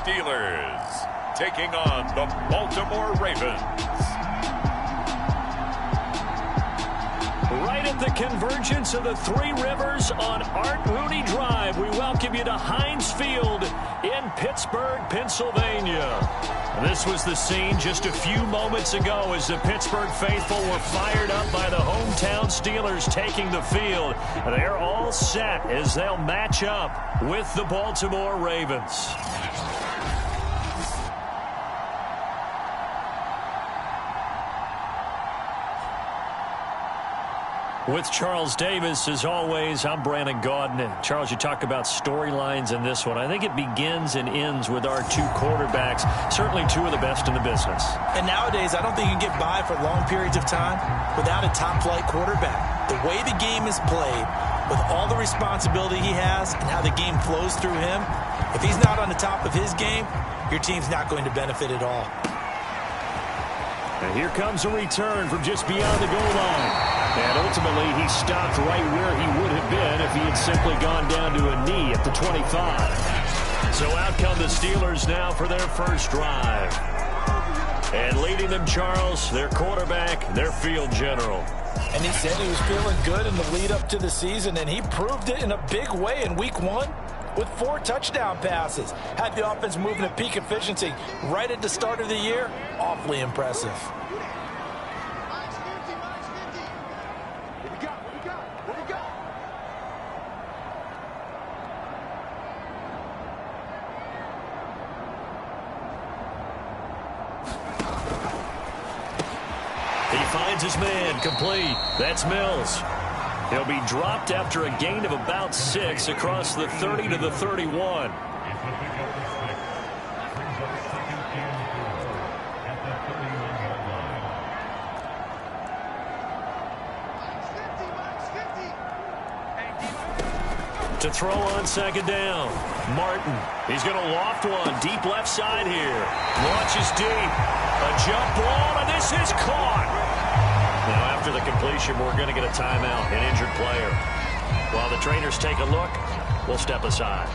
Steelers taking on the Baltimore Ravens. Right at the convergence of the Three Rivers on Art Rooney Drive, we welcome you to Heinz Field in Pittsburgh, Pennsylvania. This was the scene just a few moments ago as the Pittsburgh faithful were fired up by the hometown Steelers taking the field. They're all set as they'll match up with the Baltimore Ravens. With Charles Davis, as always, I'm Brandon Gaudin. And Charles, you talk about storylines in this one. I think it begins and ends with our two quarterbacks, certainly two of the best in the business. And nowadays, I don't think you can get by for long periods of time without a top-flight quarterback. The way the game is played, with all the responsibility he has and how the game flows through him, if he's not on the top of his game, your team's not going to benefit at all. And here comes a return from just beyond the goal line. And ultimately, he stopped right where he would have been if he had simply gone down to a knee at the 25. So out come the Steelers now for their first drive. And leading them, Charles, their quarterback, their field general. And he said he was feeling good in the lead up to the season, and he proved it in a big way in Week 1 with 4 touchdown passes. Had the offense moving at peak efficiency right at the start of the year. Awfully impressive. Finds his man, complete. That's Mills. He'll be dropped after a gain of about 6 across the 30 to the 31. To throw on second down. Martin. He's going to loft one. Deep left side here. Launches deep. A jump ball, and this is caught. Now, after the completion, we're going to get a timeout, an injured player. While the trainers take a look, we'll step aside.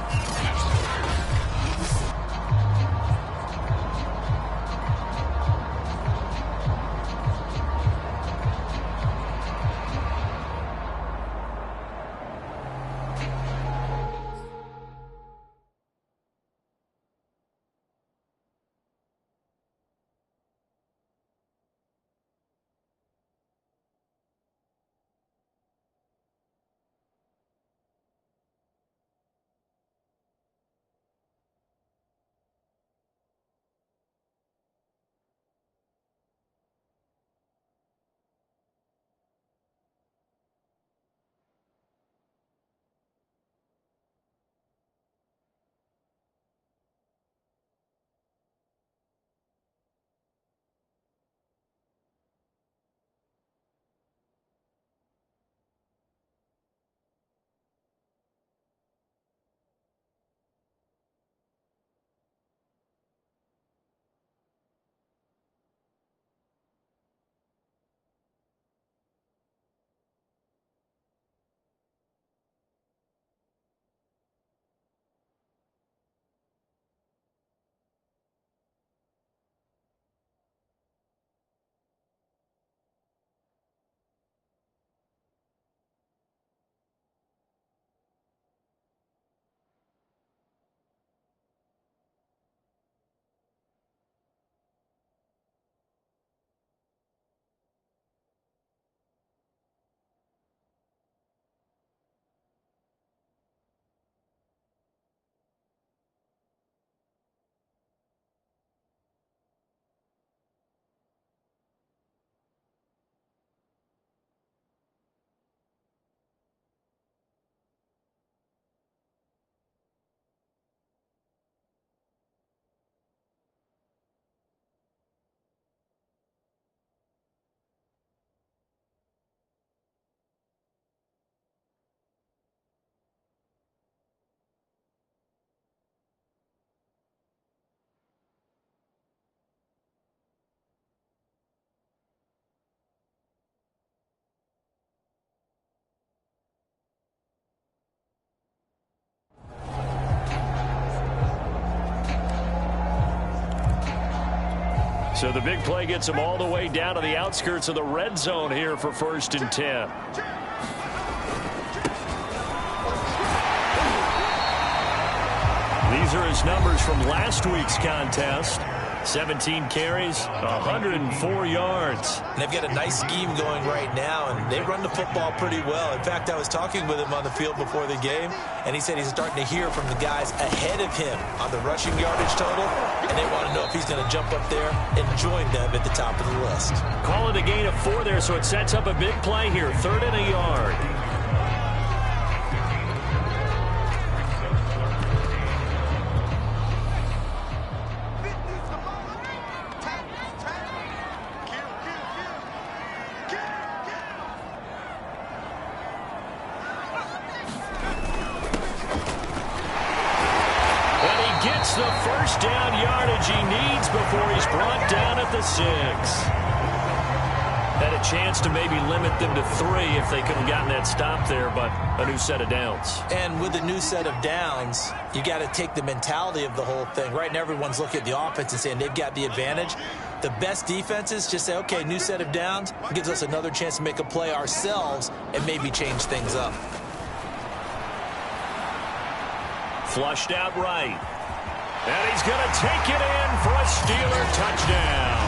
So the big play gets them all the way down to the outskirts of the red zone here for 1st and 10. These are his numbers from last week's contest. 17 carries, 104 yards. And they've got a nice scheme going right now, and they run the football pretty well. In fact, I was talking with him on the field before the game, and he said he's starting to hear from the guys ahead of him on the rushing yardage total, and they want to know if he's going to jump up there and join them at the top of the list. Call it a gain of 4 there, so it sets up a big play here, 3rd and a yard. The first down yardage he needs before he's brought down at the 6. Had a chance to maybe limit them to 3 if they could have gotten that stop there, but a new set of downs. And with a new set of downs, you got to take the mentality of the whole thing. Right now, everyone's looking at the offense and saying they've got the advantage. The best defenses just say, okay, new set of downs, gives us another chance to make a play ourselves and maybe change things up. Flushed out right. And he's going to take it in for a Steeler touchdown.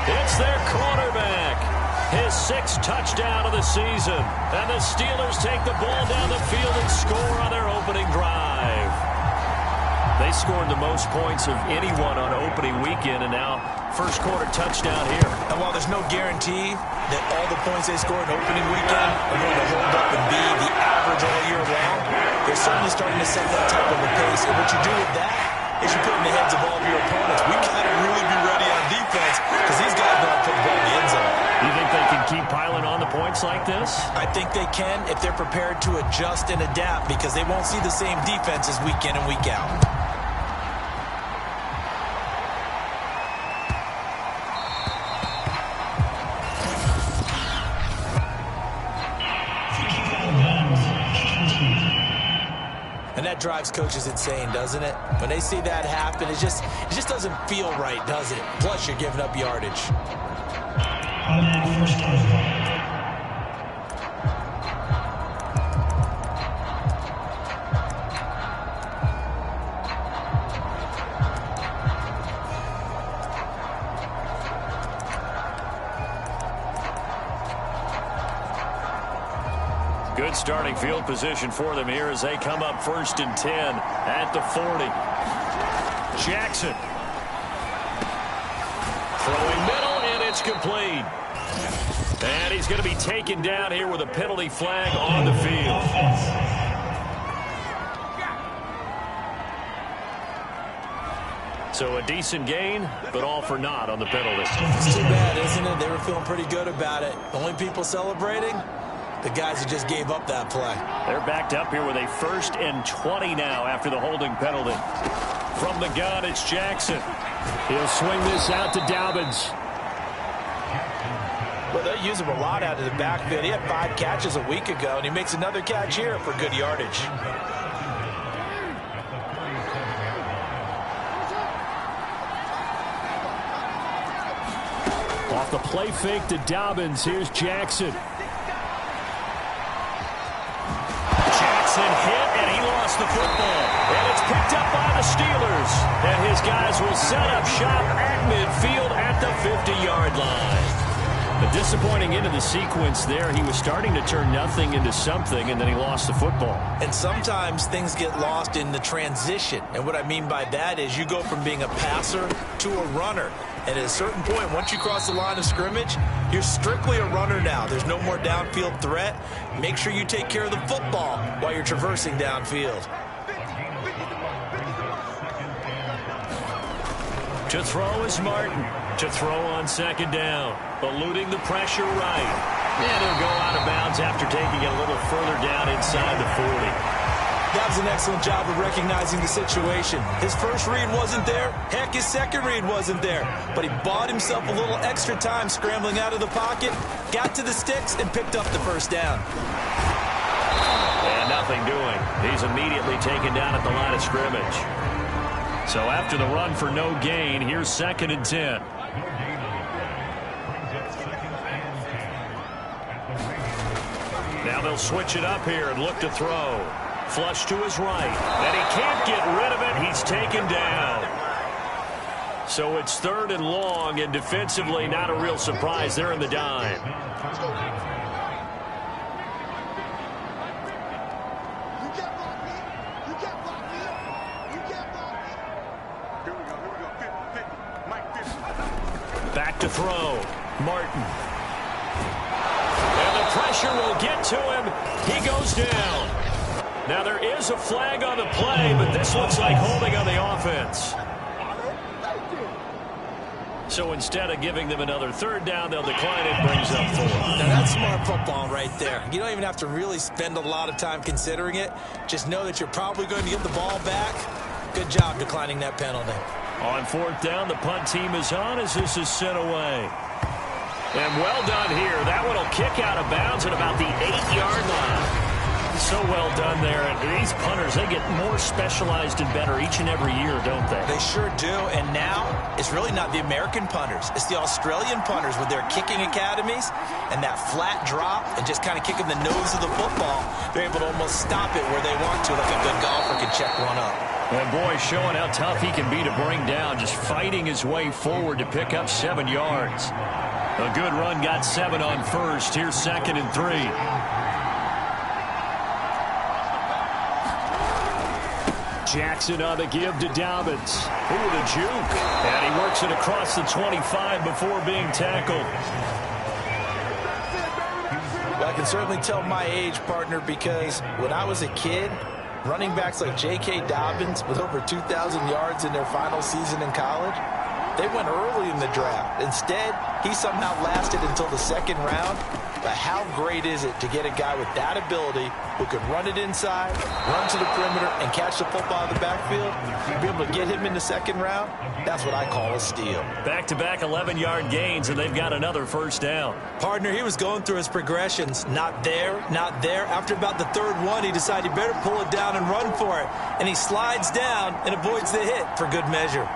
It's their quarterback. His 6th touchdown of the season. And the Steelers take the ball down the field and score on their opening drive. They scored the most points of anyone on opening weekend, and now first quarter touchdown here. And while there's no guarantee that all the points they scored in opening weekend are going to hold up and be the average all year long, they're certainly starting to set that type of a pace. And what you do with that is you put in the heads of all of your opponents. We got to really be ready on defense because these guys know how to put the ball in the end zone. You think they can keep piling on the points like this? I think they can if they're prepared to adjust and adapt, because they won't see the same defenses week in and week out. And that drives coaches insane, doesn't it? When they see that happen, it just doesn't feel right, does it? Plus, you're giving up yardage. Good starting field position for them here as they come up 1st and 10 at the 40. Jackson. Throwing middle, and it's complete. And he's going to be taken down here with a penalty flag on the field. So a decent gain, but all for naught on the penalty. It's too bad, isn't it? They were feeling pretty good about it. Only people celebrating? The guys who just gave up that play. They're backed up here with a 1st and 20 now after the holding penalty. From the gun, it's Jackson. He'll swing this out to Dobbins. Well, they use him a lot out of the backfield. He had 5 catches a week ago, and he makes another catch here for good yardage. Off the play fake to Dobbins, here's Jackson. Hit, and he lost the football. And it's picked up by the Steelers. And his guys will set up shop at midfield at the 50-yard line. A disappointing end of the sequence there. He was starting to turn nothing into something, and then he lost the football. And sometimes things get lost in the transition. And what I mean by that is you go from being a passer to a runner. And at a certain point, once you cross the line of scrimmage, you're strictly a runner now. There's no more downfield threat. Make sure you take care of the football while you're traversing downfield. To throw is Martin. To throw on 2nd down. Eluding the pressure right. And he'll go out of bounds after taking it a little further down inside the 40. That was an excellent job of recognizing the situation. His first read wasn't there. Heck, his second read wasn't there. But he bought himself a little extra time scrambling out of the pocket, got to the sticks, and picked up the 1st down. And nothing doing. He's immediately taken down at the line of scrimmage. So after the run for no gain, here's 2nd and 10. Now they'll switch it up here and look to throw. Flush to his right. And he can't get rid of it. He's taken down. So it's 3rd and long, and defensively not a real surprise. They're in the dime. Back to throw. Martin. And the pressure will get to him. He goes down. Now there is a flag on the play, but this looks like holding on the offense. So instead of giving them another 3rd down, they'll decline it, brings up 4. Now that's smart football right there. You don't even have to really spend a lot of time considering it. Just know that you're probably going to get the ball back. Good job declining that penalty. On 4th down, the punt team is on as this is sent away. And well done here. That one will kick out of bounds at about the 8-yard line. So well done there. And these punters, they get more specialized and better each and every year, don't they? They sure do. And now it's really not the American punters. It's the Australian punters with their kicking academies and that flat drop and just kind of kicking the nose of the football. They're able to almost stop it where they want to, like a good golfer can check one up. And boy, showing how tough he can be to bring down, just fighting his way forward to pick up 7 yards. A good run, got 7 on 1st. Here's 2nd and 3. Jackson on the give to Dobbins. Ooh, the juke. And he works it across the 25 before being tackled. Well, I can certainly tell my age, partner, because when I was a kid, running backs like J.K. Dobbins with over 2,000 yards in their final season in college, they went early in the draft. Instead, he somehow lasted until the 2nd round. But how great is it to get a guy with that ability who can run it inside, run to the perimeter, and catch the football in the backfield? Be able to get him in the 2nd round? That's what I call a steal. Back-to-back 11-yard gains, and they've got another 1st down. Partner, he was going through his progressions. Not there, not there. After about the 3rd one, he decided he better pull it down and run for it. And he slides down and avoids the hit for good measure.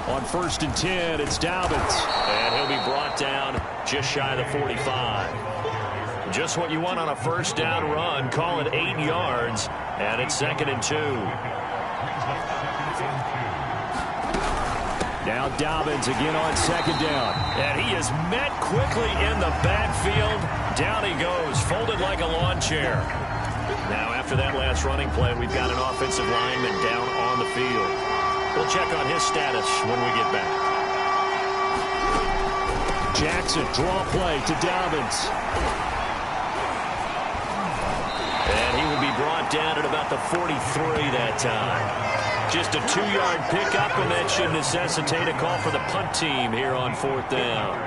On 1st and 10, it's Dobbins. And he'll be brought down just shy of the 45. Just what you want on a 1st down run. Call it 8 yards. And it's 2nd and 2. Now Dobbins again on 2nd down. And he is met quickly in the backfield. Down he goes, folded like a lawn chair. Now after that last running play, we've got an offensive lineman down on the field. We'll check on his status when we get back. Jackson, draw play to Dobbins. And he will be brought down at about the 43 that time. Just a 2-yard pickup, and that should necessitate a call for the punt team here on 4th down.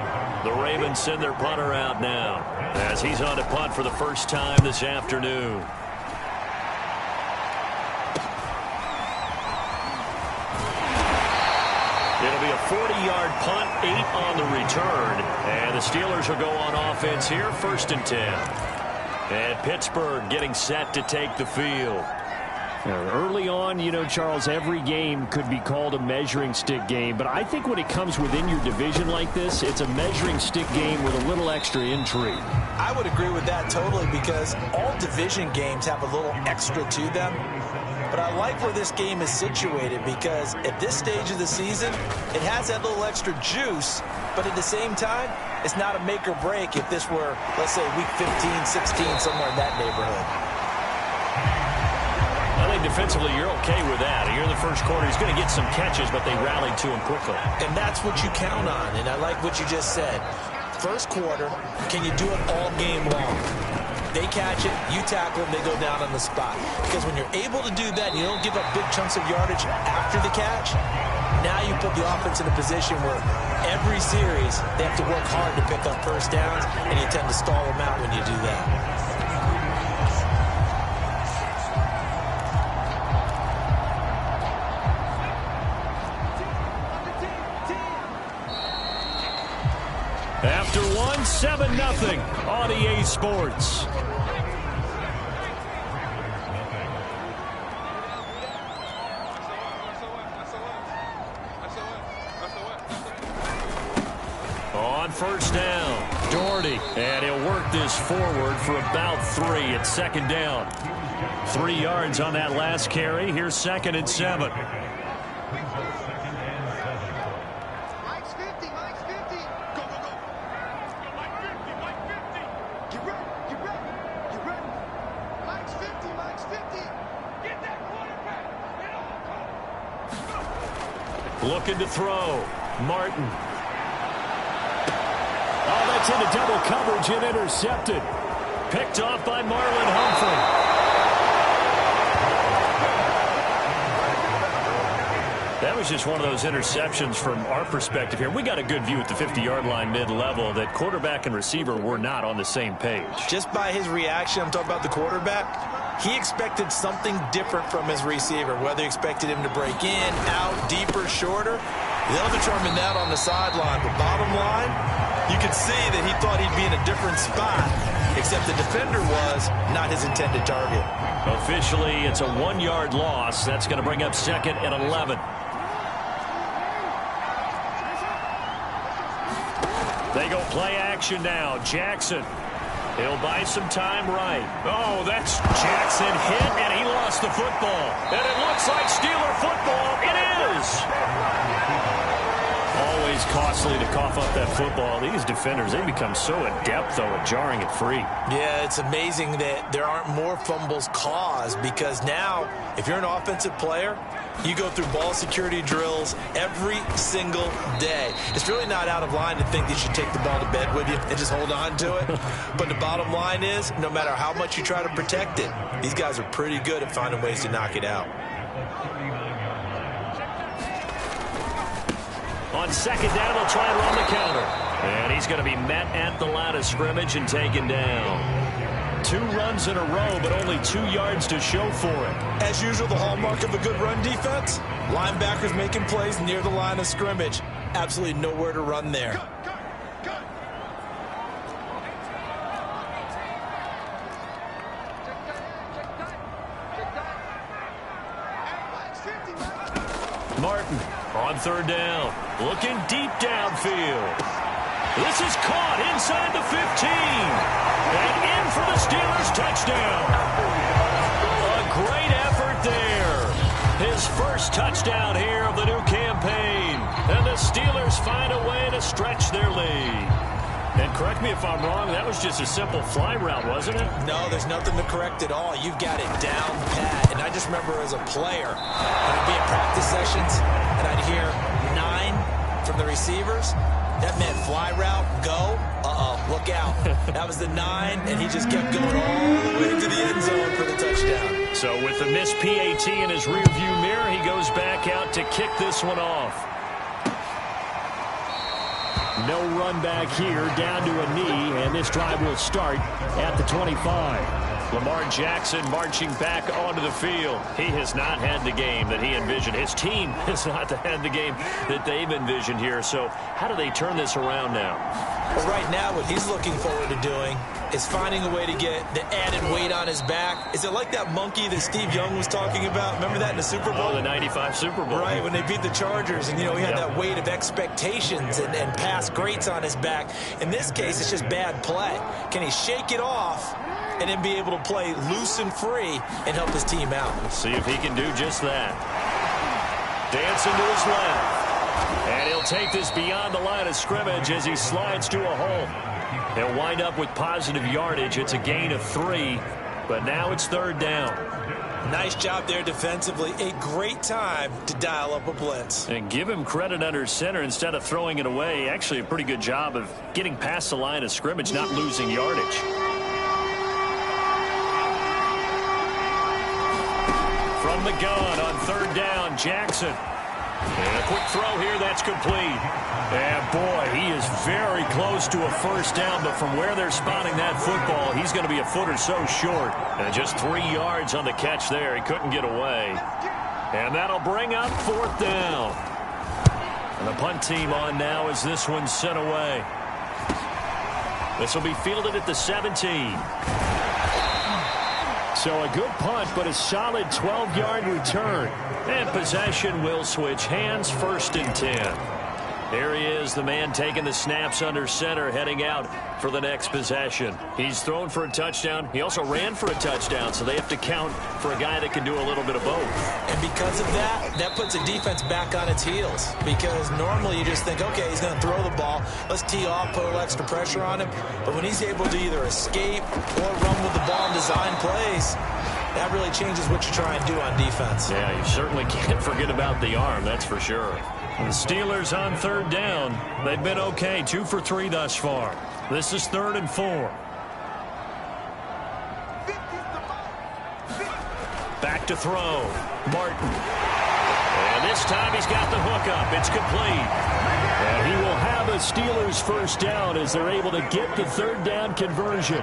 The Ravens send their punter out now as he's on to punt for the first time this afternoon. It'll be a 40-yard punt, 8 on the return. And the Steelers will go on offense here, 1st and 10. And Pittsburgh getting set to take the field. Early on, you know, Charles, every game could be called a measuring stick game. But I think when it comes within your division like this, it's a measuring stick game with a little extra intrigue. I would agree with that totally because all division games have a little extra to them. But I like where this game is situated because at this stage of the season, it has that little extra juice. But at the same time, it's not a make or break if this were, let's say, week 15, 16, somewhere in that neighborhood. I think defensively you're okay with that. Here in the first quarter, he's going to get some catches, but they rallied to him quickly. And that's what you count on, and I like what you just said. First quarter, can you do it all game long? They catch it, you tackle them, they go down on the spot. Because when you're able to do that, and you don't give up big chunks of yardage after the catch, now you put the offense in a position where every series they have to work hard to pick up first downs, and you tend to stall them out when you do that. After one, 7-0 on EA Sports. On first down, Doherty. And he'll work this forward for about 3 at second down. 3 yards on that last carry. Here's 2nd and 7. Mike's 50, Mike's 50. Go, go, go. Mike 50, Mike 50. Get ready, get ready, get ready. Mike's 50, Mike's 50. Get that quarterback. Get on. Looking to throw. Martin. Oh, that's into double coverage and intercepted. Picked off by Marlon Humphrey. That was just one of those interceptions from our perspective here. We got a good view at the 50-yard line mid-level that quarterback and receiver were not on the same page. Just by his reaction, I'm talking about the quarterback, he expected something different from his receiver, whether he expected him to break in, out, deeper, shorter. They'll determine that on the sideline. But bottom line, you could see that he thought he'd be in a different spot, except the defender was not his intended target. Officially, it's a 1-yard loss. That's going to bring up 2nd and 11. They go play action now. Jackson. He'll buy some time right. Oh, that's Jackson hit, and he lost the football. And it looks like Steeler football. It is. Always costly to cough up that football. These defenders, they become so adept, though, at jarring it free. Yeah, it's amazing that there aren't more fumbles caused, because now, if you're an offensive player, you go through ball security drills every single day. It's really not out of line to think that you should take the ball to bed with you and just hold on to it. But the bottom line is, no matter how much you try to protect it, these guys are pretty good at finding ways to knock it out. On 2nd down, they'll try and run the counter. And he's going to be met at the line of scrimmage and taken down. 2 runs in a row, but only 2 yards to show for it. As usual, the hallmark of a good run defense, linebackers making plays near the line of scrimmage. Absolutely nowhere to run there. Martin on 3rd down, looking deep downfield. This is caught inside the 15. And in for the Steelers touchdown. A great effort there. His first touchdown here of the new campaign. And the Steelers find a way to stretch their lead. And correct me if I'm wrong, that was just a simple fly route, wasn't it? No, there's nothing to correct at all. You've got it down pat. And I just remember as a player, when I'd be at practice sessions, and I'd hear 9 from the receivers. That meant fly route, go, look out. That was the 9, and he just kept going all the way to the end zone for the touchdown. So with the missed PAT in his rearview mirror, he goes back out to kick this one off. No run back here, down to a knee, and this drive will start at the 25. Lamar Jackson marching back onto the field. He has not had the game that he envisioned. His team has not had the game that they've envisioned here. So how do they turn this around now? Well, right now, what he's looking forward to doing is finding a way to get the added weight on his back. Is it like that monkey that Steve Young was talking about? Remember that in the Super Bowl? Oh, the 95 Super Bowl. Right, when they beat the Chargers, and, you know, he had that weight of expectations and past greats on his back. In this case, it's just bad play. Can he shake it off and then be able to play loose and free and help his team out? Let's see if he can do just that. Dancing to his left. And he'll take this beyond the line of scrimmage as he slides to a hole. He'll wind up with positive yardage. It's a gain of 3, but now it's 3rd down. Nice job there defensively. A great time to dial up a blitz. And give him credit under center instead of throwing it away. Actually, a pretty good job of getting past the line of scrimmage, not losing yardage. From the gun on 3rd down, Jackson. And a quick throw here, that's complete. And boy, he is very close to a first down, but from where they're spotting that football, he's going to be a foot or so short. And just 3 yards on the catch there. He couldn't get away. And that'll bring up 4th down. And the punt team on now as this one's sent away. This will be fielded at the 17. So a good punt, but a solid 12-yard return. And possession will switch hands, 1st and 10. Here he is, the man taking the snaps under center, heading out for the next possession. He's thrown for a touchdown. He also ran for a touchdown, so they have to count for a guy that can do a little bit of both. And because of that, that puts a defense back on its heels. Because normally you just think, okay, he's going to throw the ball. Let's tee off, put a little extra pressure on him. But when he's able to either escape or run with the ball and design plays, that really changes what you try and do on defense. Yeah, you certainly can't forget about the arm, that's for sure. The Steelers on third down. They've been okay, 2 for 3 thus far. This is 3rd and 4. Back to throw. Martin. And this time he's got the hook up. It's complete. And he will have a Steelers first down as they're able to get the 3rd down conversion.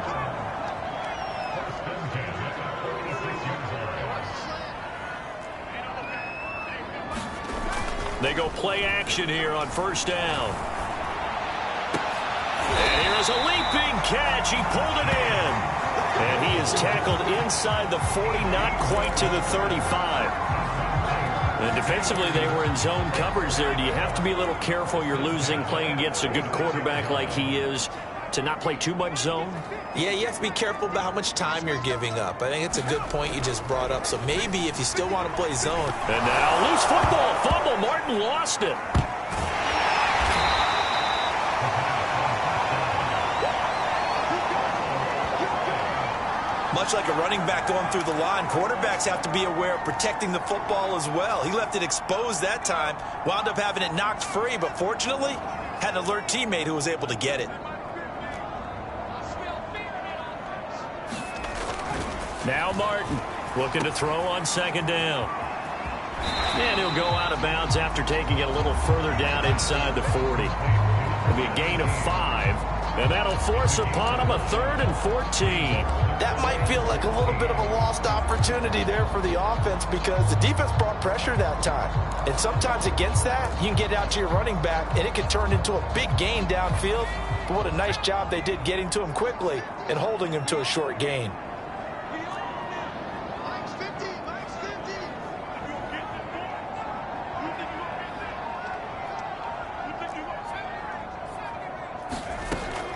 They go play action here on first down. And here's a leaping catch. He pulled it in. And he is tackled inside the 40, not quite to the 35. And defensively, they were in zone coverage there. Do you have to be a little careful? You're losing playing against a good quarterback like he is to not play too much zone? Yeah, you have to be careful about how much time you're giving up. I think it's a good point you just brought up. So maybe if you still want to play zone. And now loose football. Fumble. Martin lost it. Much like a running back going through the line, quarterbacks have to be aware of protecting the football as well. He left it exposed that time, wound up having it knocked free, but fortunately, had an alert teammate who was able to get it. Now Martin looking to throw on 2nd down. And he'll go out of bounds after taking it a little further down inside the 40. It'll be a gain of 5, and that'll force upon him a 3rd and 14. That might feel like a little bit of a lost opportunity there for the offense because the defense brought pressure that time. And sometimes against that, you can get out to your running back, and it can turn into a big gain downfield. But what a nice job they did getting to him quickly and holding him to a short gain.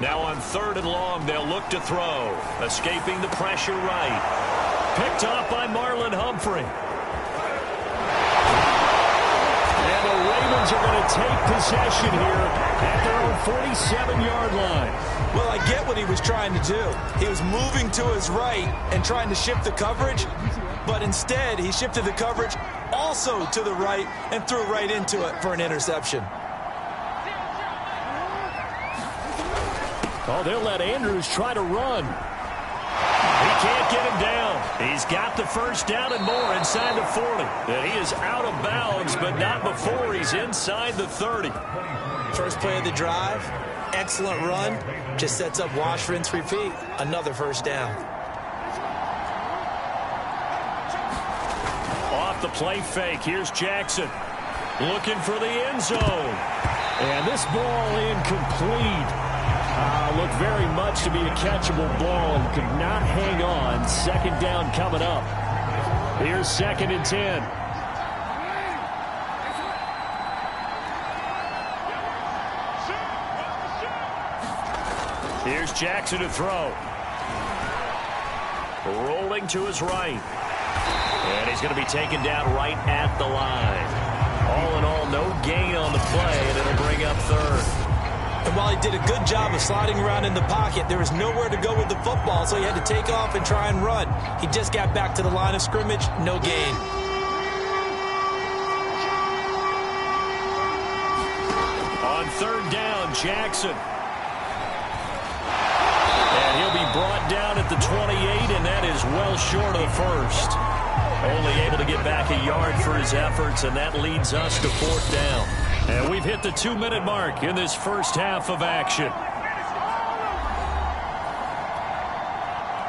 Now on 3rd and long, they'll look to throw. Escaping the pressure right. Picked off by Marlon Humphrey. And the Ravens are going to take possession here at their own 47-yard line. Well, I get what he was trying to do. He was moving to his right and trying to shift the coverage, but instead he shifted the coverage also to the right and threw right into it for an interception. Oh, they'll let Andrews try to run. He can't get him down. He's got the first down and more inside the 40. And he is out of bounds, but not before he's inside the 30. First play of the drive, excellent run. Just sets up wash, rinse, repeat. Another first down. Off the play fake, here's Jackson. Looking for the end zone. And this ball incomplete. Looked very much to be a catchable ball and could not hang on. 2nd down coming up. Here's 2nd and 10. Here's Jackson to throw. Rolling to his right. And he's going to be taken down right at the line. All in all, no gain on the play, and it'll bring up 3rd. And while he did a good job of sliding around in the pocket, there was nowhere to go with the football, so he had to take off and try and run. He just got back to the line of scrimmage, no gain. On 3rd down, Jackson. And he'll be brought down at the 28, and that is well short of the first. Only able to get back a yard for his efforts, and that leads us to 4th down. And we've hit the 2-minute mark in this first half of action.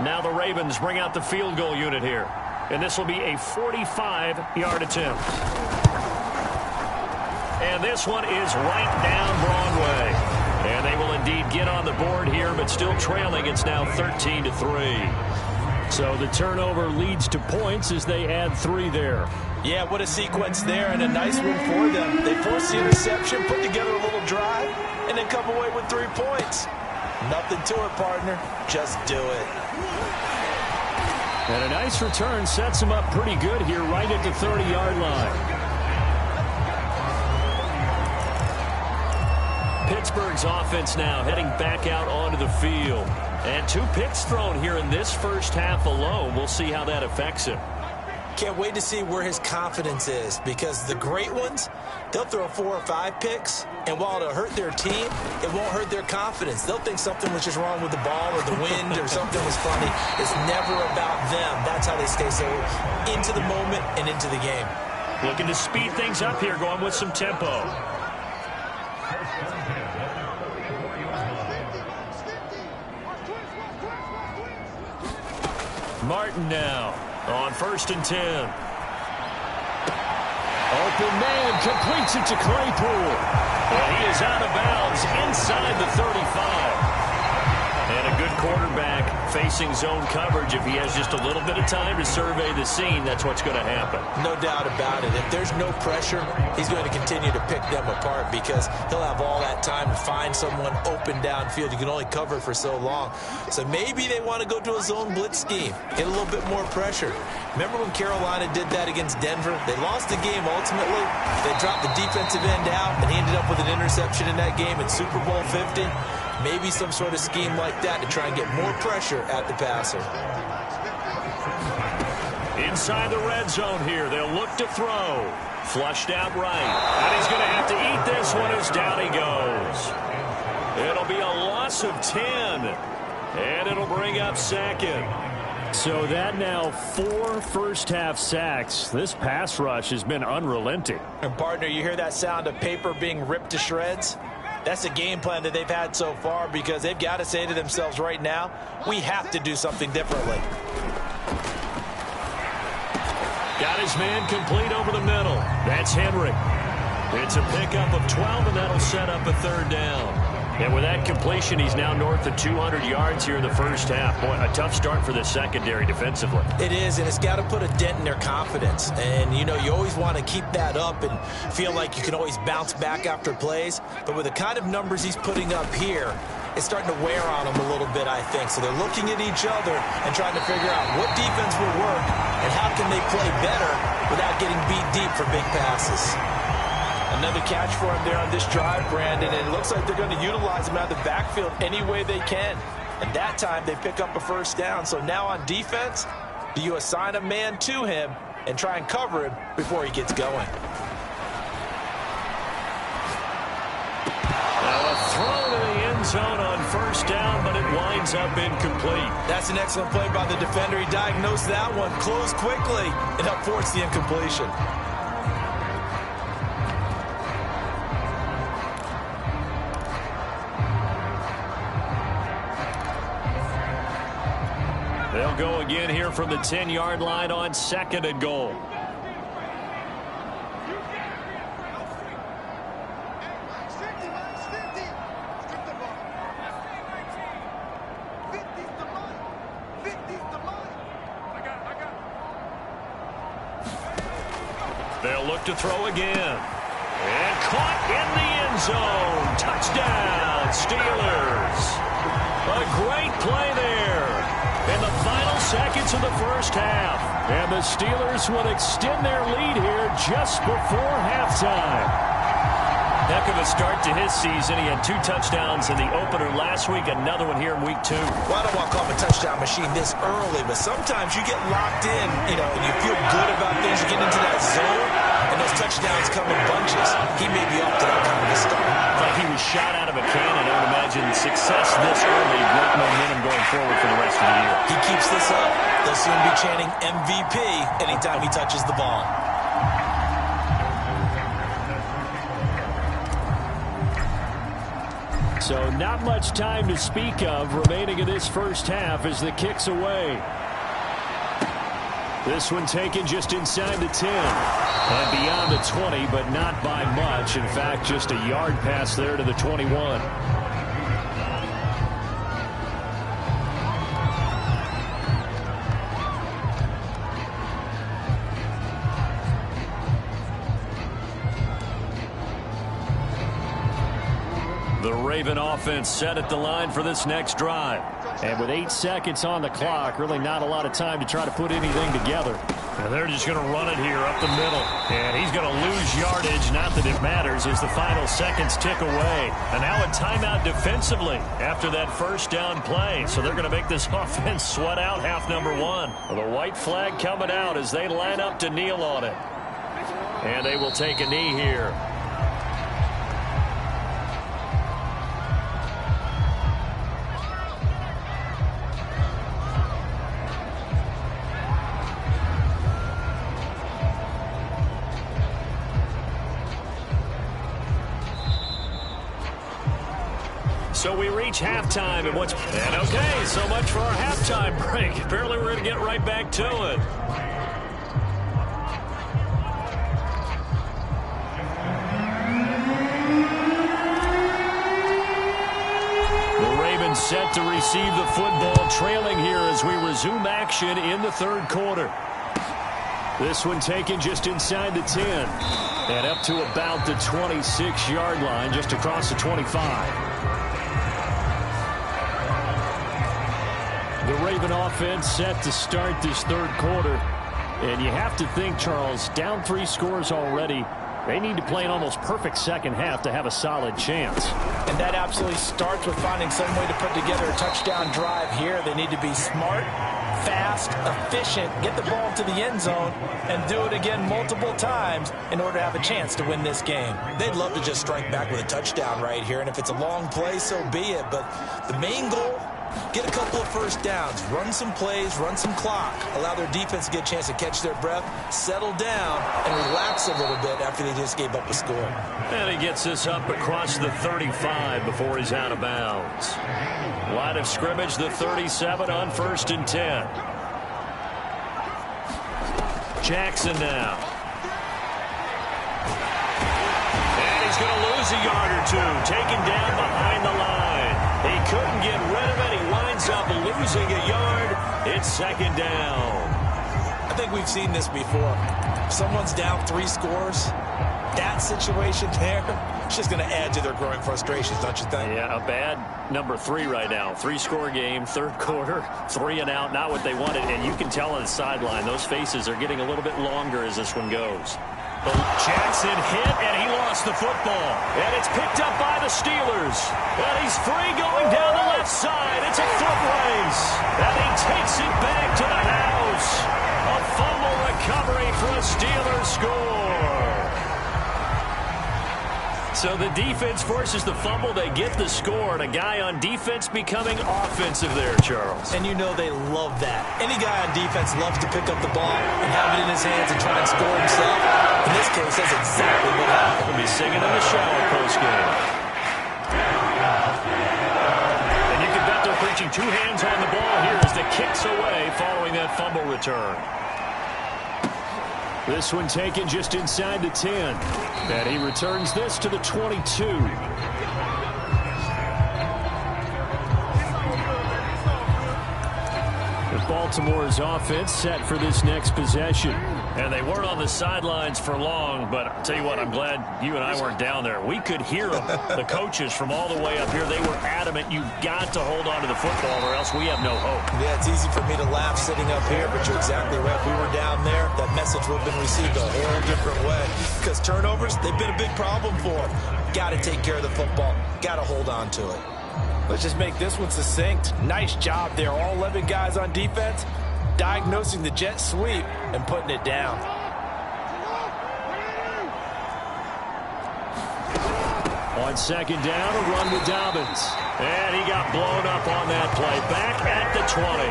Now the Ravens bring out the field goal unit here. And this will be a 45-yard attempt. And this one is right down Broadway. And they will indeed get on the board here, but still trailing. It's now 13-3. So the turnover leads to points as they add 3 there. Yeah, what a sequence there, and a nice win for them. They forced the interception, put together a little drive, and then come away with 3 points. Nothing to it, partner. Just do it. And a nice return sets them up pretty good here right at the 30-yard line. Pittsburgh's offense now heading back out onto the field. And 2 picks thrown here in this first half alone. We'll see how that affects him. Can't wait to see where his confidence is, because the great ones, they'll throw 4 or 5 picks, and while it'll hurt their team, it won't hurt their confidence. They'll think something was just wrong with the ball or the wind or something was funny. It's never about them. That's how they stay so into the moment and into the game. Looking to speed things up here, going with some tempo. Martin now on 1st and 10. Open man completes it to Claypool. And he is out of bounds inside the 35. And a good quarterback facing zone coverage. If he has just a little bit of time to survey the scene, that's what's going to happen. No doubt about it. If there's no pressure, he's going to continue to pick them apart, because he'll have all that time to find someone open downfield. You can only cover for so long. So maybe they want to go to a zone blitz scheme, get a little bit more pressure. Remember when Carolina did that against Denver? They lost the game ultimately. They dropped the defensive end out, and he ended up with an interception in that game in Super Bowl 50. Maybe some sort of scheme like that to try and get more pressure at the passer. Inside the red zone here, they'll look to throw. Flushed out right. And he's going to have to eat this one as down he goes. It'll be a loss of 10. And it'll bring up 2nd. So that now 4 first-half sacks. This pass rush has been unrelenting. And, partner, you hear that sound of paper being ripped to shreds? That's the game plan that they've had so far, because they've got to say to themselves right now, we have to do something differently. Got his man complete over the middle. That's Henry. It's a pickup of 12, and that'll set up a 3rd down. And with that completion, he's now north of 200 yards here in the first half. Boy, a tough start for the secondary defensively. It is, and it's got to put a dent in their confidence. And, you know, you always want to keep that up and feel like you can always bounce back after plays. But with the kind of numbers he's putting up here, it's starting to wear on them a little bit, I think. So they're looking at each other and trying to figure out what defense will work and how can they play better without getting beat deep for big passes. Another catch for him there on this drive, Brandon, and it looks like they're going to utilize him out of the backfield any way they can. And that time they pick up a 1st down. So now on defense, do you assign a man to him and try and cover him before he gets going? Now a throw to the end zone on 1st down, but it winds up incomplete. That's an excellent play by the defender. He diagnosed that one, closed quickly, and helped force the incompletion. They'll go again here from the 10-yard line on 2nd and goal. They'll look to throw again. And caught in the end zone. Touchdown, Steelers. A great play there. In the final seconds of the first half. And the Steelers will extend their lead here just before halftime. Heck of a start to his season. He had 2 touchdowns in the opener last week, another one here in week 2. Well, I don't want to call him a touchdown machine this early, but sometimes you get locked in, you know, and you feel good about things. You get into that zone, and those touchdowns come in bunches. He may be off to that kind of a start. Like he was shot out of a cannon. I would imagine success this early, great momentum going forward for the rest of the year. He keeps this up, they'll soon be chanting MVP anytime he touches the ball. So not much time to speak of remaining in this first half as the kick's away. This one taken just inside the 10 and beyond the 20, but not by much. In fact, just a yard pass there to the 21. Raven offense set at the line for this next drive. And with 8 seconds on the clock, really not a lot of time to try to put anything together. And they're just going to run it here up the middle. And he's going to lose yardage. Not that it matters as the final seconds tick away. And now a timeout defensively after that first down play. So they're going to make this offense sweat out half number one. Well, the white flag coming out as they line up to kneel on it. And they will take a knee here. So we reach halftime, and okay, so much for our halftime break. Apparently we're going to get right back to it. The Ravens set to receive the football, trailing here as we resume action in the third quarter. This one taken just inside the 10 and up to about the 26-yard line, just across the 25. The Raven offense set to start this third quarter. And you have to think, Charles, down 3 scores already. They need to play an almost perfect second half to have a solid chance. And that absolutely starts with finding some way to put together a touchdown drive here. They need to be smart, fast, efficient, get the ball into the end zone, and do it again multiple times in order to have a chance to win this game. They'd love to just strike back with a touchdown right here, and if it's a long play, so be it. But the main goal, get a couple of first downs, run some plays, run some clock, allow their defense to get a chance to catch their breath, settle down, and relax a little bit after they just gave up a score. And he gets this up across the 35 before he's out of bounds. Line of scrimmage, the 37 on 1st and 10. Jackson now. And he's going to lose a yard or two, taken down behind the line. He couldn't get rid of it. He winds up losing a yard. It's second down. I think we've seen this before. Someone's down 3 scores. That situation there, it's just going to add to their growing frustrations, don't you think? Yeah, a bad number 3 right now. 3-score game, third quarter, 3 and out, not what they wanted. And you can tell on the sideline, those faces are getting a little bit longer as this one goes. Jackson hit, and he lost the football. And it's picked up by the Steelers. And he's free going down the left side. It's a foot race. And he takes it back to the house. A fumble recovery for a Steelers score. So the defense forces the fumble. They get the score. And a guy on defense becoming offensive there, Charles. And you know they love that. Any guy on defense loves to pick up the ball and have it in his hands and try and score himself. In this case, that's exactly what happened. He'll be singing in the shower post-game. And you can bet they're preaching 2 hands on the ball here as the kick's away following that fumble return. This one taken just inside the 10. And he returns this to the 22. Baltimore's offense set for this next possession. And they weren't on the sidelines for long, but I'll tell you what, I'm glad you and I weren't down there. We could hear them, the coaches from all the way up here. They were adamant, you've got to hold on to the football or else we have no hope. Yeah, it's easy for me to laugh sitting up here, but you're exactly right. If we were down there, that message would have been received a whole different way. Because turnovers, they've been a big problem for them. Got to take care of the football. Got to hold on to it. Let's just make this one succinct. Nice job there. All 11 guys on defense diagnosing the jet sweep and putting it down. On second down, a run with Dobbins. And he got blown up on that play. Back at the 20.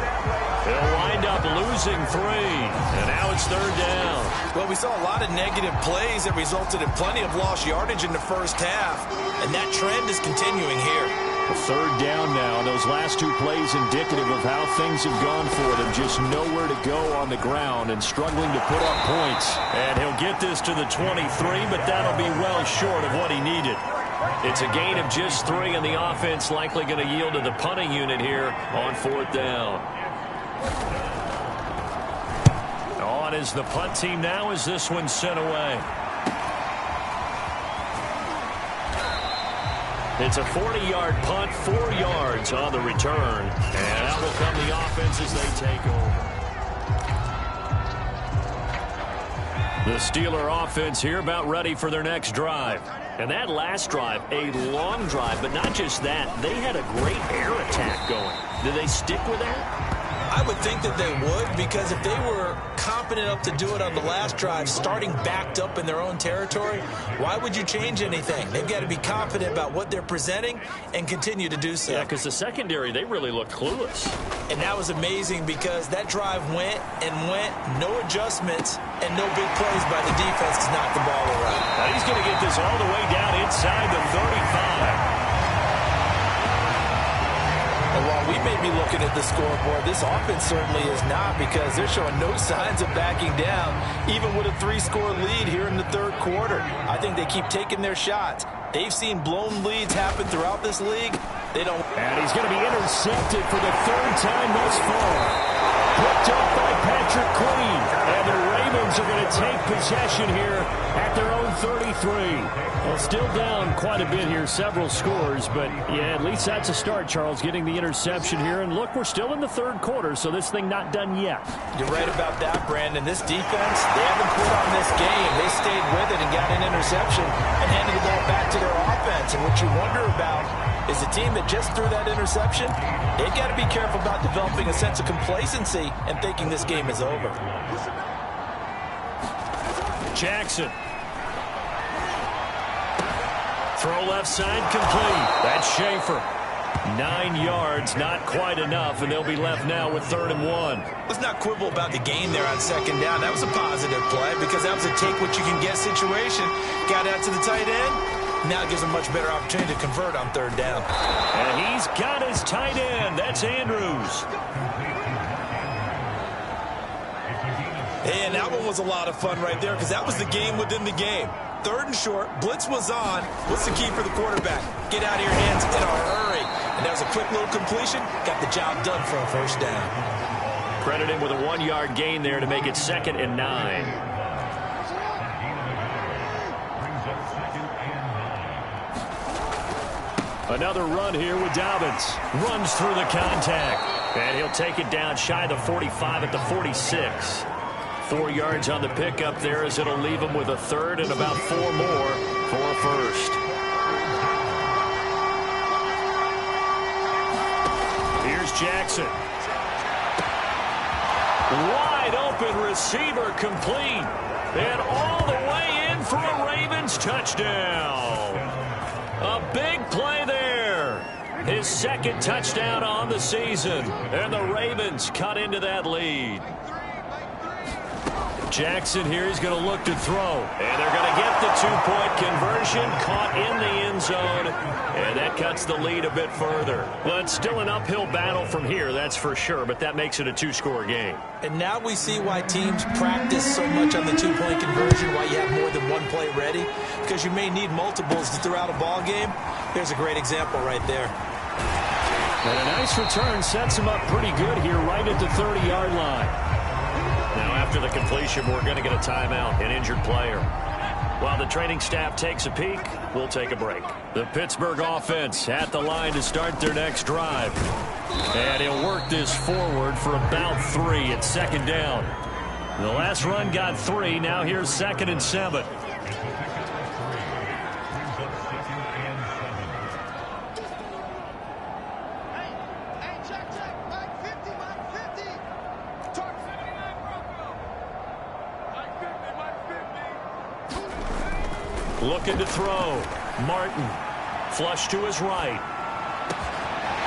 They'll wind up losing 3. And now it's third down. Well, we saw a lot of negative plays that resulted in plenty of lost yardage in the first half. And that trend is continuing here. A third down now. Those last 2 plays indicative of how things have gone for them. Just nowhere to go on the ground and struggling to put up points. And he'll get this to the 23, but that'll be well short of what he needed. It's a gain of just 3, and the offense likely going to yield to the punting unit here on 4th down. On is the punt team now as this one's sent away. It's a 40-yard punt, 4 yards on the return. And that will come the offense as they take over. The Steeler offense here about ready for their next drive. And that last drive, a long drive, but not just that. They had a great air attack going. Do they stick with that? I would think that they would, because if they were competent enough to do it on the last drive, starting backed up in their own territory, why would you change anything? They've got to be confident about what they're presenting and continue to do so. Yeah, because the secondary, they really looked clueless. And that was amazing because that drive went and went, no adjustments, and no big plays by the defense to knock the ball around. Now he's going to get this all the way down inside the 35. And while we may be looking at the scoreboard, this offense certainly is not, because they're showing no signs of backing down, even with a 3-score lead here in the third quarter. I think they keep taking their shots. They've seen blown leads happen throughout this league. They don't. And he's going to be intercepted for the 3rd time thus far. Picked up by Patrick Queen. And the Ravens are going to take possession here at their own 33. Well, still down quite a bit here, several scores, but yeah, at least that's a start, Charles, getting the interception here. And look, we're still in the third quarter, so this thing not done yet. You're right about that, Brandon. This defense, they haven't quit on this game. They stayed with it and got an interception and handed the ball back to their offense. And what you wonder about is a team that just threw that interception, they've got to be careful about developing a sense of complacency and thinking this game is over. Jackson. Throw left side complete. That's Schaefer. 9 yards, not quite enough, and they'll be left now with 3rd and 1. Let's not quibble about the gain there on 2nd down. That was a positive play because that was a take-what-you-can-get situation. Got out to the tight end. Now it gives a much better opportunity to convert on 3rd down. And he's got his tight end. That's Andrews. And that one was a lot of fun right there because that was the game within the game. 3rd and short, blitz was on. What's the key for the quarterback? Get out of your hands in a hurry. And that was a quick little completion. Got the job done for a 1st down. Credit him with a 1-yard gain there to make it 2nd and 9. Another run here with Dobbins. Runs through the contact. And he'll take it down shy of the 45 at the 46. 4 yards on the pickup there as it'll leave him with a 3rd and about 4 more for a 1st. Here's Jackson. Wide open receiver complete. And all the way in for a Ravens touchdown. A big play there. His 2nd touchdown on the season. And the Ravens cut into that lead. Jackson here is going to look to throw. And they're going to get the 2-point conversion, caught in the end zone. And that cuts the lead a bit further. Well, it's still an uphill battle from here, that's for sure, but that makes it a 2-score game. And now we see why teams practice so much on the 2-point conversion, why you have more than one play ready, because you may need multiples throughout a ball game. There's a great example right there. And a nice return sets him up pretty good here right at the 30-yard line. Now, after the completion, we're going to get a timeout, an injured player. While the training staff takes a peek, we'll take a break. The Pittsburgh offense at the line to start their next drive. And he'll work this forward for about 3 at 2nd down. The last run got 3. Now here's 2nd and 7. Looking to throw. Martin. Flush to his right.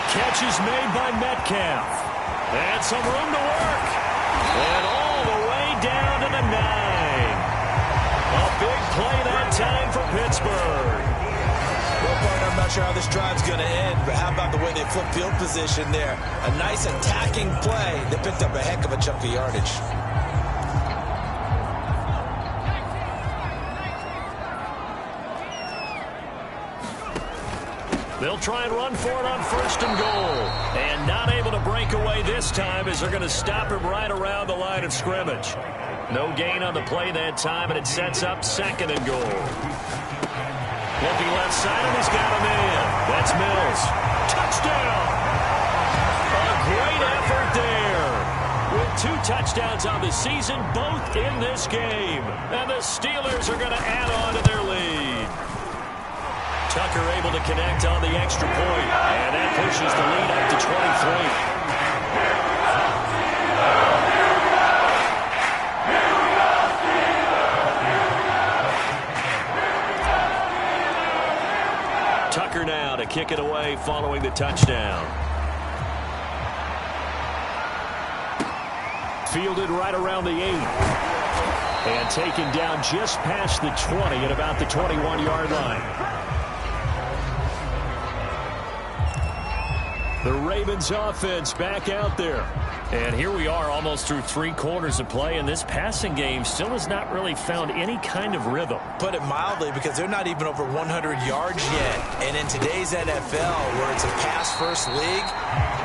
Catch is made by Metcalf. And some room to work. And all the way down to the 9. A big play that time for Pittsburgh. Well, partner, I'm not sure how this drive's going to end, but how about the way they flip field position there? A nice attacking play that picked up a heck of a chunk of yardage. They'll try and run for it on 1st and goal. And not able to break away this time as they're going to stop him right around the line of scrimmage. No gain on the play that time, and it sets up 2nd and goal. Looking left side, and he's got him in. That's Mills. Touchdown! A great effort there. With 2 touchdowns on the season, both in this game. And the Steelers are going to add on to their lead. Tucker able to connect on the extra point. And that pushes the lead up to 23. Tucker now to kick it away following the touchdown. Fielded right around the 8. And taken down just past the 20 at about the 21-yard line. The Ravens offense back out there. And here we are almost through 3 quarters of play, and this passing game still has not really found any kind of rhythm. Put it mildly, because they're not even over 100 yards yet. And in today's NFL, where it's a pass-first league,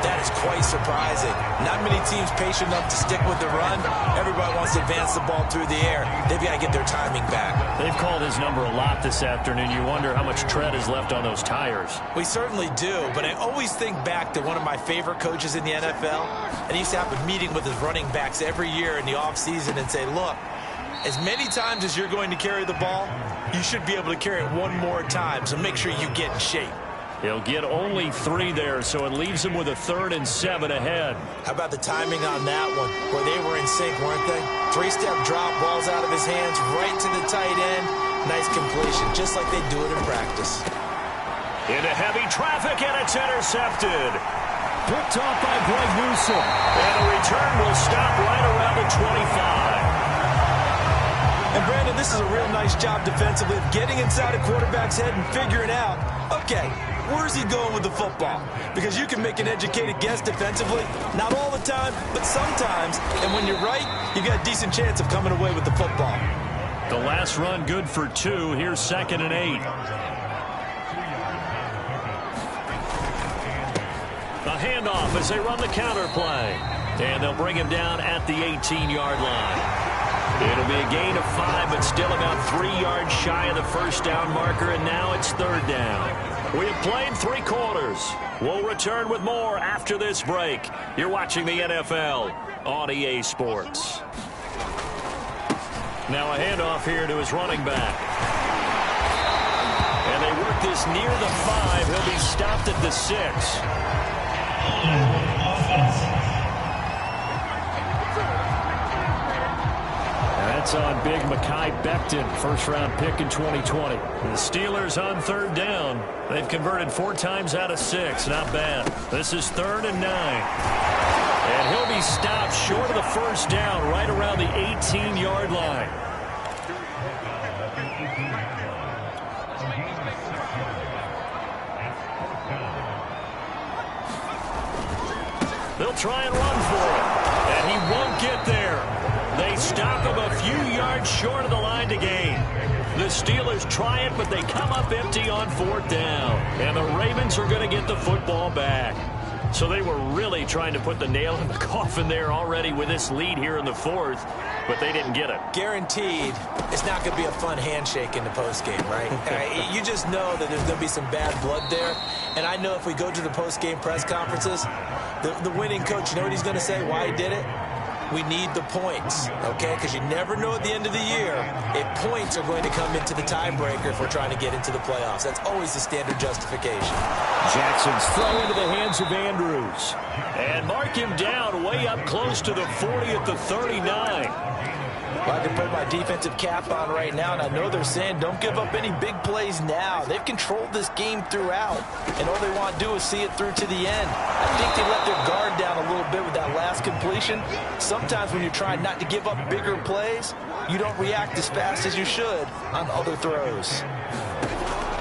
that is quite surprising. Not many teams patient enough to stick with the run. Everybody wants to advance the ball through the air. They've got to get their timing back. They've called his number a lot this afternoon. You wonder how much tread is left on those tires. We certainly do, but I always think back to one of my favorite coaches in the NFL, and he used to have a meeting with his running backs every year in the offseason and say, look, as many times as you're going to carry the ball, you should be able to carry it one more time, so make sure you get in shape. He'll get only 3 there, so it leaves him with a 3rd and 7 ahead. How about the timing on that one, where they were in sync, weren't they? 3-step drop, balls out of his hands, right to the tight end. Nice completion, just like they do it in practice. Into heavy traffic, and it's intercepted. Picked off by Greg Newsome. And the return will stop right around the 25. And, Brandon, this is a real nice job defensively of getting inside a quarterback's head and figuring out, okay, where's he going with the football? Because you can make an educated guess defensively, not all the time, but sometimes. And when you're right, you got a decent chance of coming away with the football. The last run good for 2. Here's 2nd and 8. A handoff as they run the counter play. And they'll bring him down at the 18-yard line. It'll be a gain of 5, but still about 3 yards shy of the first down marker, and now it's 3rd down. We have played 3 quarters. We'll return with more after this break. You're watching the NFL on EA Sports. Now a handoff here to his running back. And they work this near the 5. He'll be stopped at the 6. That's on big Mekhi Becton, first-round pick in 2020. The Steelers on 3rd down. They've converted 4 times out of 6. Not bad. This is 3rd and 9. And he'll be stopped short of the first down right around the 18-yard line. They'll try and run for it. And he won't get there. They stop him a few yards short of the line to gain. The Steelers try it, but they come up empty on 4th down. And the Ravens are going to get the football back. So they were really trying to put the nail in the coffin there already with this lead here in the 4th, but they didn't get it. Guaranteed, it's not going to be a fun handshake in the postgame, right? You just know that there's going to be some bad blood there. And I know if we go to the postgame press conferences, the winning coach, you know what he's going to say, why he did it? We need the points, okay? Because you never know at the end of the year if points are going to come into the tiebreaker if we're trying to get into the playoffs. That's always the standard justification. Jackson's throw into the hands of Andrews. And mark him down way up close to the 40 at the 39. Well, I can put my defensive cap on right now, and I know they're saying don't give up any big plays now. They've controlled this game throughout, and all they want to do is see it through to the end. I think they let their guard down a little bit with that last completion. Sometimes when you're trying not to give up bigger plays, you don't react as fast as you should on other throws.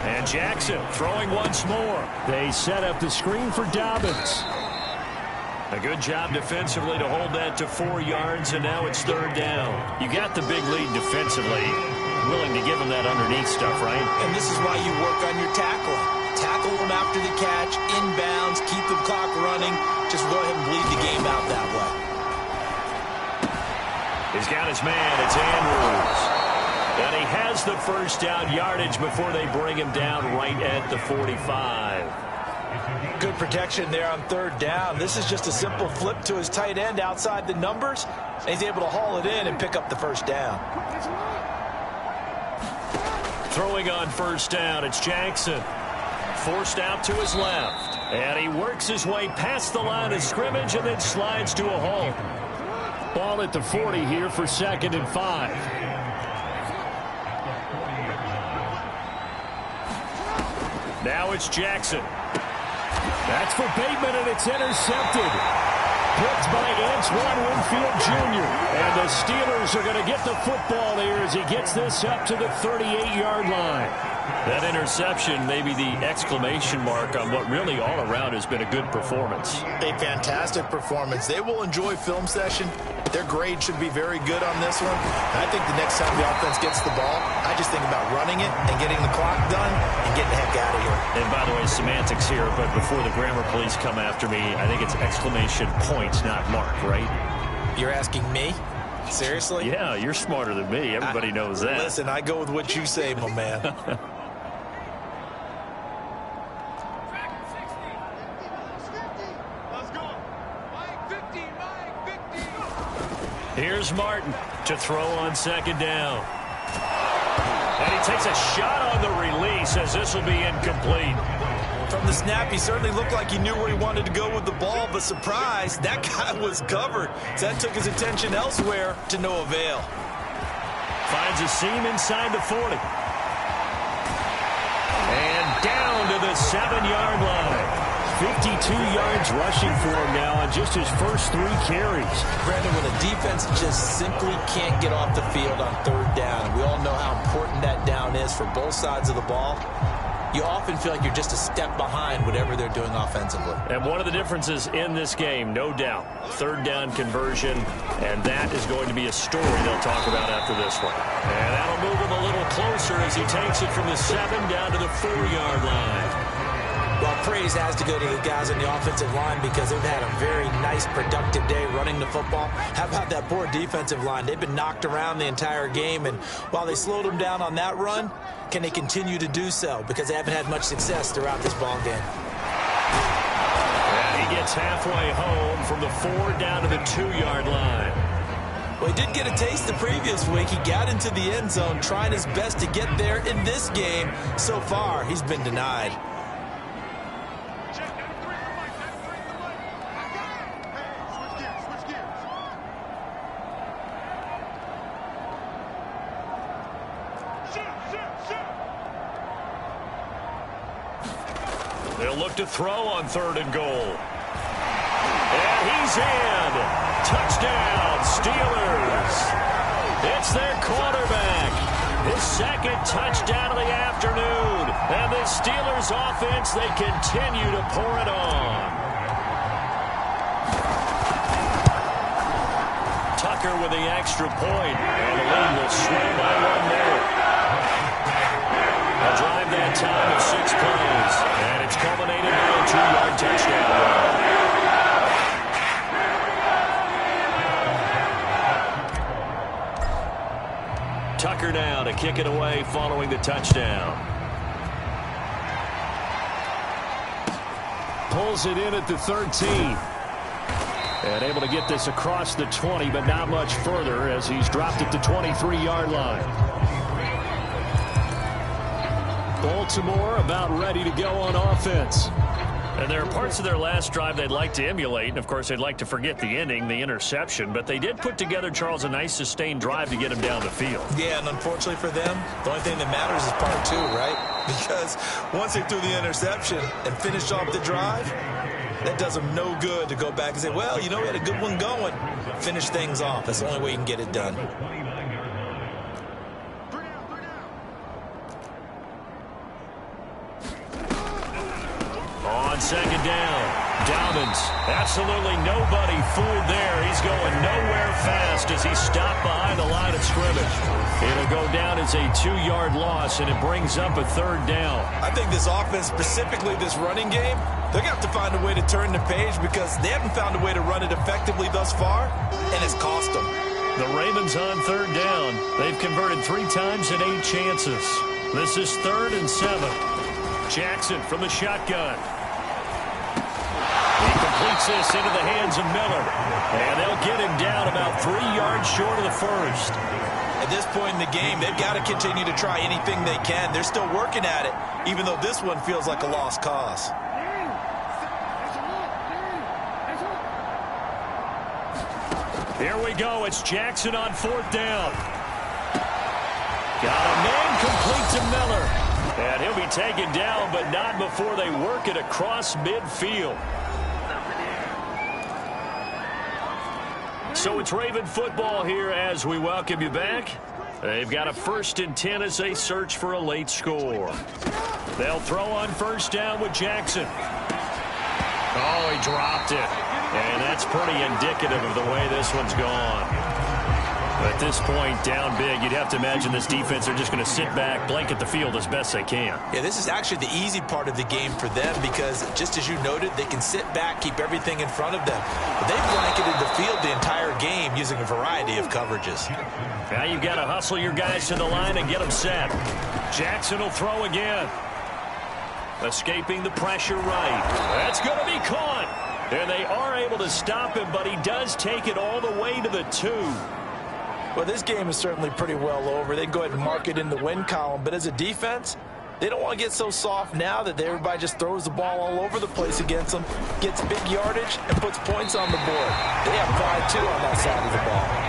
And Jackson throwing once more. They set up the screen for Dobbins. A good job defensively to hold that to 4 yards, and now it's 3rd down. You got the big lead defensively. Willing to give them that underneath stuff, right? And this is why you work on your tackling. Tackle them after the catch, inbounds, keep the clock running. Just go ahead and bleed the game out that way. He's got his man. It's Andrews. And he has the first down yardage before they bring him down right at the 45. Good protection there on third down. This is just a simple flip to his tight end outside the numbers, and he's able to haul it in and pick up the first down. Throwing on first down, it's Jackson. Forced out to his left. And he works his way past the line of scrimmage and then slides to a halt. Ball at the 40 here for 2nd and 5. Now it's Jackson. That's for Bateman, and it's intercepted. Picked by Antoine Winfield Jr. And the Steelers are going to get the football here as he gets this up to the 38-yard line. That interception may be the exclamation mark on what really all around has been a good performance. A fantastic performance. They will enjoy film session. Their grade should be very good on this one. I think the next time the offense gets the ball, I just think about running it and getting the clock done and getting the heck out of here. And by the way, semantics here, but before the grammar police come after me, I think it's exclamation point, not mark, right? You're asking me? Seriously? Yeah, you're smarter than me. Everybody knows that. Listen, I go with what you say, my man. Here's Martin to throw on 2nd down. And he takes a shot on the release as this will be incomplete. From the snap, he certainly looked like he knew where he wanted to go with the ball, but surprise, that guy was covered. So that took his attention elsewhere to no avail. Finds a seam inside the 40. And down to the 7-yard line. 52 yards rushing for him now on just his first 3 carries. Brandon, when a defense just simply can't get off the field on third down, and we all know how important that down is for both sides of the ball, you often feel like you're just a step behind whatever they're doing offensively. And one of the differences in this game, no doubt, 3rd down conversion, and that is going to be a story they'll talk about after this one. And that'll move him a little closer as he takes it from the 7 down to the 4-yard line. Well, praise has to go to the guys on the offensive line because they've had a very nice, productive day running the football. How about that poor defensive line? They've been knocked around the entire game, and while they slowed them down on that run, can they continue to do so? Because they haven't had much success throughout this ball game. And he gets halfway home from the 4 down to the 2-yard line. Well, he did get a taste the previous week. He got into the end zone trying his best to get there in this game. So far, he's been denied. They'll look to throw on 3rd and goal. And he's in. Touchdown, Steelers. It's their quarterback. His 2nd touchdown of the afternoon. And the Steelers offense, they continue to pour it on. Tucker with the extra point. And the lead will swing by 1 more. A drive that time of 6 plays, and it's culminated by a 2-yard touchdown run. Tucker now to kick it away following the touchdown. Pulls it in at the 13. And able to get this across the 20, but not much further as he's dropped at the 23-yard line. Baltimore about ready to go on offense. And there are parts of their last drive they'd like to emulate. And, of course, they'd like to forget the ending, the interception. But they did put together, Charles, a nice sustained drive to get him down the field. Yeah, and unfortunately for them, the only thing that matters is part 2, right? Because once they threw the interception and finished off the drive, that does them no good to go back and say, well, you know, we had a good one going. Finish things off. That's the only way you can get it done. On 2nd down, Dobbins, absolutely nobody fooled there. He's going nowhere fast as he stopped behind the line of scrimmage. It'll go down as a 2-yard loss, and it brings up a 3rd down. I think this offense, specifically this running game, they're going to have to find a way to turn the page because they haven't found a way to run it effectively thus far, and it's cost them. The Ravens on third down. They've converted 3 times in 8 chances. This is 3rd and 7. Jackson from the shotgun. He completes this into the hands of Miller. And they'll get him down about 3 yards short of the first. At this point in the game, they've got to continue to try anything they can. They're still working at it, even though this one feels like a lost cause. Here we go. It's Jackson on 4th down. Got a man complete to Miller. And he'll be taken down, but not before they work it across midfield. So it's Raven football here as we welcome you back. They've got a 1st and 10 as they search for a late score. They'll throw on 1st down with Jackson. Oh, he dropped it. And that's pretty indicative of the way this one's gone. At this point, down big, you'd have to imagine this defense are just going to sit back, blanket the field as best they can. Yeah, this is actually the easy part of the game for them because, just as you noted, they can sit back, keep everything in front of them. But they've blanketed the field the entire game using a variety of coverages. Now you've got to hustle your guys to the line and get them set. Jackson will throw again. Escaping the pressure right. That's going to be caught. And they are able to stop him, but he does take it all the way to the 2. Well, this game is certainly pretty well over. They can go ahead and mark it in the win column. But as a defense, they don't want to get so soft now that everybody just throws the ball all over the place against them, gets big yardage, and puts points on the board. They have pride, too, on that side of the ball.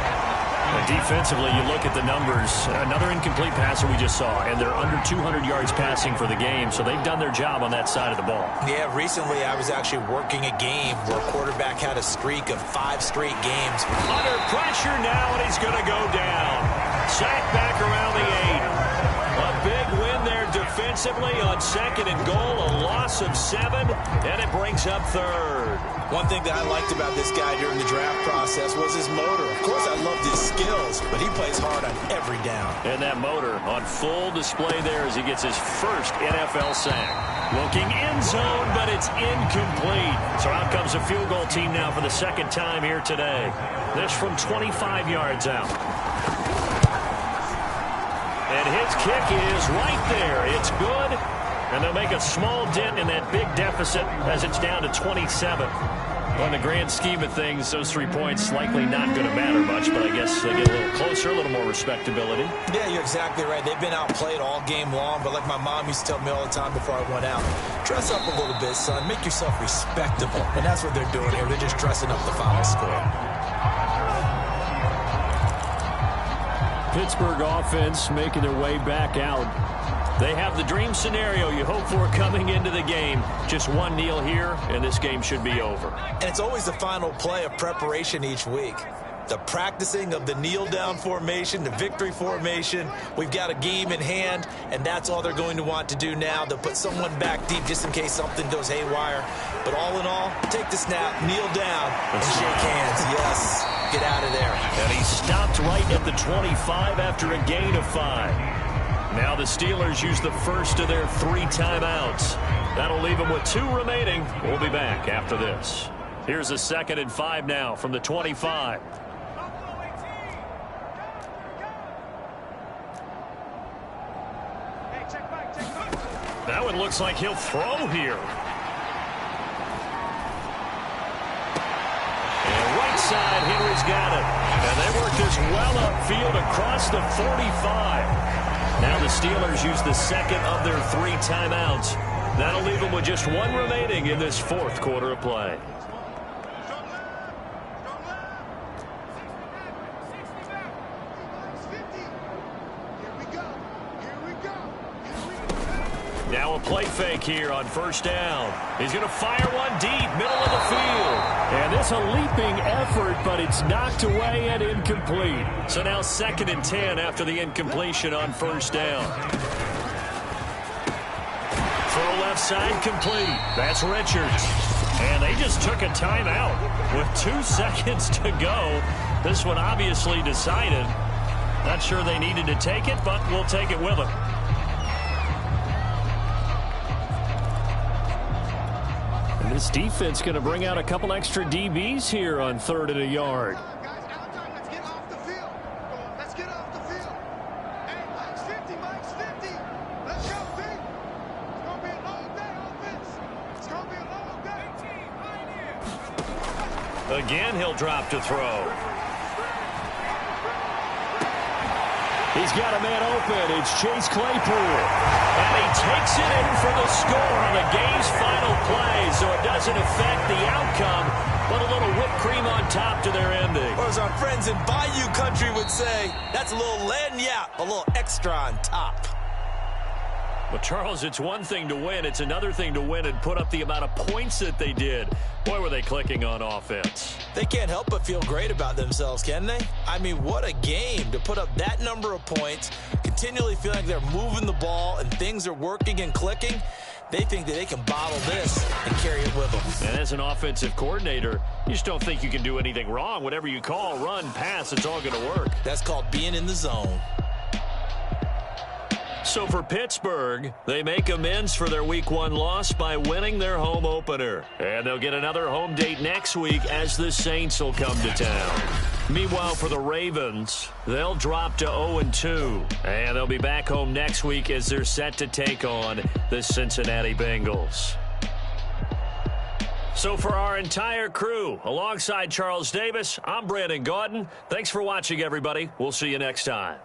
And defensively, you look at the numbers. Another incomplete passer we just saw, and they're under 200 yards passing for the game, so they've done their job on that side of the ball. Yeah, recently I was actually working a game where a quarterback had a streak of 5 straight games. Under pressure now, and he's going to go down. Sacked back around the 8. A big win there defensively on 2nd and goal, a loss of 7, and it brings up 3rd. One thing that I liked about this guy during the draft process was his motor. Of course, I loved his skills, but he plays hard on every down. And that motor on full display there as he gets his first NFL sack. Looking end zone, but it's incomplete. So out comes a field goal team now for the 2nd time here today. This from 25 yards out. And his kick is right there. It's good. And they'll make a small dent in that big deficit as it's down to 27. Well, in the grand scheme of things, those 3 points likely not going to matter much, but I guess they get a little closer, a little more respectability. Yeah, you're exactly right. They've been outplayed all game long, but like my mom used to tell me all the time before I went out, dress up a little bit, son. Make yourself respectable. And that's what they're doing here. They're just dressing up the final score. Pittsburgh offense making their way back out. They have the dream scenario you hope for coming into the game. Just one kneel here, and this game should be over. And it's always the final play of preparation each week. The practicing of the kneel-down formation, the victory formation. We've got a game in hand, and that's all they're going to want to do now. They'll put someone back deep just in case something goes haywire. But all in all, take the snap, kneel down, and shake hands. Yes, get out of there. And he stopped right at the 25 after a gain of 5. Now the Steelers use the first of their 3 timeouts. That'll leave them with 2 remaining. We'll be back after this. Here's a 2nd and 5 now from the 25. That one looks like he'll throw here. And right side, Henry's got it. And they work this well upfield across the 45. Now the Steelers use the 2nd of their 3 timeouts. That'll leave them with just 1 remaining in this 4th quarter of play. Now a play fake here on 1st down. He's going to fire one deep, middle of the field. And it's a leaping effort, but it's knocked away and incomplete. So now 2nd and 10 after the incompletion on 1st down. Throw left side complete. That's Richards. And they just took a timeout with 2 seconds to go. This one obviously decided. Not sure they needed to take it, but we'll take it with them. This defense going to bring out a couple extra DBs here on 3rd and a yard. Guys, outside, let's get off the field. Again, he'll drop to throw. He's got a man open. It's Chase Claypool. And he takes it in for the score on the game's final play, so it doesn't affect the outcome, but a little whipped cream on top to their ending. Or as our friends in Bayou Country would say, that's a little lagniappe, a little extra on top. Well, Charles, it's one thing to win. It's another thing to win and put up the amount of points that they did. Boy, were they clicking on offense. They can't help but feel great about themselves, can they? I mean, what a game to put up that number of points, continually feeling like they're moving the ball and things are working and clicking. They think that they can bottle this and carry it with them. And as an offensive coordinator, you just don't think you can do anything wrong. Whatever you call, run, pass, it's all going to work. That's called being in the zone. So for Pittsburgh, they make amends for their Week 1 loss by winning their home opener. And they'll get another home date next week as the Saints will come to town. Meanwhile, for the Ravens, they'll drop to 0-2. And they'll be back home next week as they're set to take on the Cincinnati Bengals. So for our entire crew, alongside Charles Davis, I'm Brandon Gaudin. Thanks for watching, everybody. We'll see you next time.